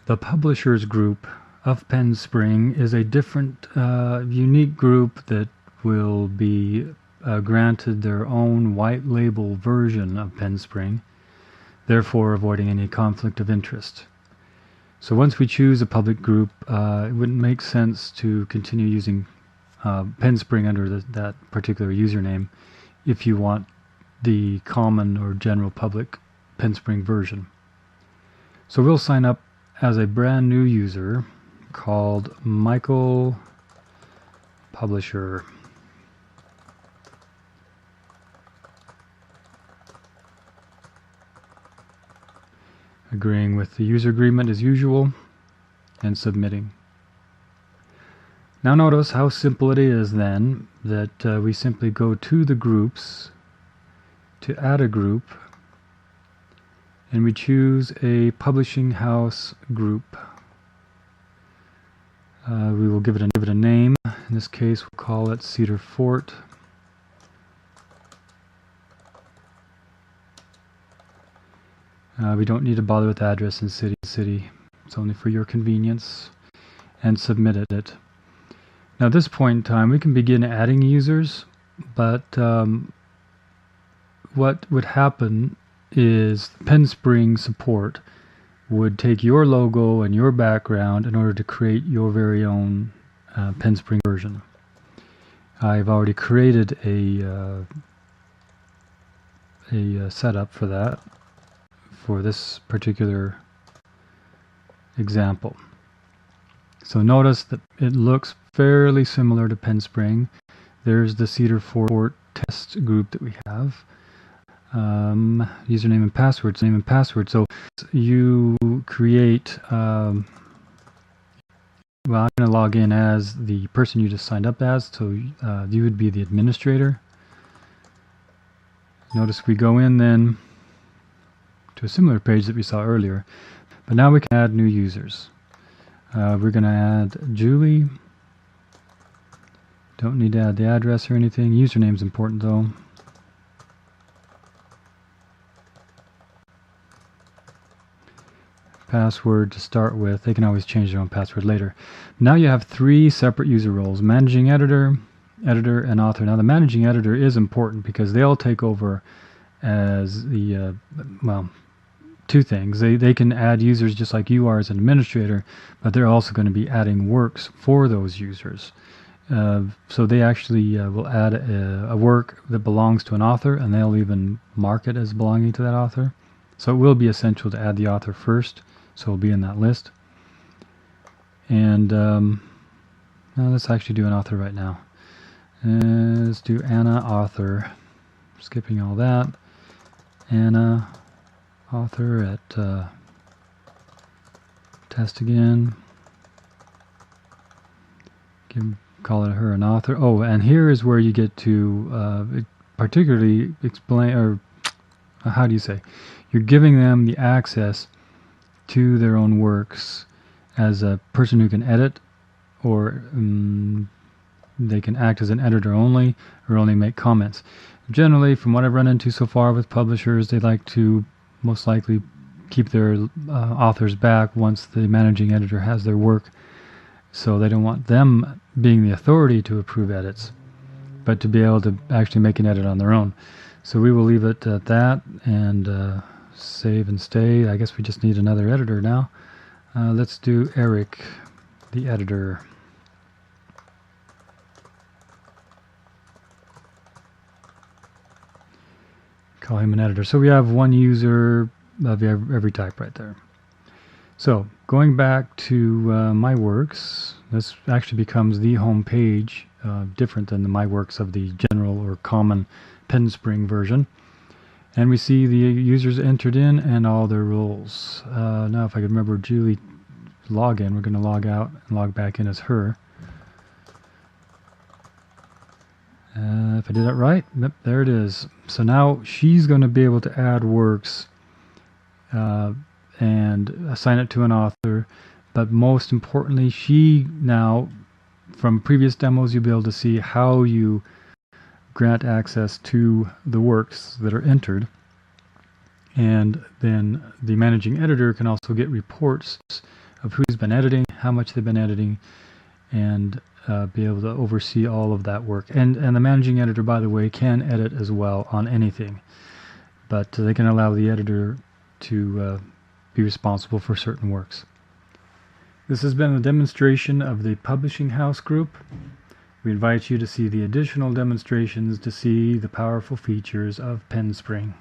The publishers group of PenSpring is a different, unique group that will be granted their own white label version of PenSpring, therefore avoiding any conflict of interest. So once we choose a public group, it wouldn't make sense to continue using PenSpring under that particular username if you want the common or general public PenSpring version. So we'll sign up as a brand new user called Michael Publisher. Agreeing with the user agreement as usual and submitting. Now notice how simple it is then that we simply go to the groups to add a group, and we choose a publishing house group. We will give it a name. In this case, we'll call it Cedar Fort. We don't need to bother with address and city. It's only for your convenience. And submit it. Now at this point in time, we can begin adding users, but what would happen is PenSpring support would take your logo and your background in order to create your very own PenSpring version. I've already created a setup for that for this particular example. So notice that it looks fairly similar to PenSpring. There's the Cedar Fort test group that we have. Username and password. So you create, well, I'm going to log in as the person you just signed up as, so you would be the administrator. Notice we go in then to a similar page that we saw earlier, but now we can add new users. We're going to add Julie. Don't need to add the address or anything. Username's important though. Password to start with. They can always change their own password later. Now you have three separate user roles: managing editor, editor, and author. Now the managing editor is important because they'll take over as the, well, two things. They can add users just like you are as an administrator, but they're also going to be adding works for those users. So they actually will add a work that belongs to an author, and they'll even mark it as belonging to that author. So it will be essential to add the author first, so it'll be in that list. And now let's actually do an author right now. Let's do Anna author. Skipping all that. Anna author at test again. Call it her an author. Oh, and here is where you get to particularly explain, or how do you say? You're giving them the access to their own works as a person who can edit, or they can act as an editor only, or only make comments. Generally, from what I've run into so far with publishers, they like to most likely keep their authors back once the managing editor has their work. So they don't want them being the authority to approve edits, but to be able to actually make an edit on their own. So we will leave it at that and save and stay. I guess we just need another editor now. Let's do Eric, the editor. Call him an editor. So we have one user of every type right there. So going back to My Works, this actually becomes the home page, different than the My Works of the general or common PenSpring version. And we see the users entered in and all their roles. Now if I could remember Julie login, we're going to log out and log back in as her. If I did that right, yep, there it is. So now she's going to be able to add works and assign it to an author, but most importantly, she now, from previous demos, you'll be able to see how you grant access to the works that are entered, and then the managing editor can also get reports of who's been editing, how much they've been editing, and be able to oversee all of that work. And the managing editor, by the way, can edit as well on anything, but they can allow the editor to be responsible for certain works. This has been a demonstration of the Publishing House Group. We invite you to see the additional demonstrations to see the powerful features of PenSpring.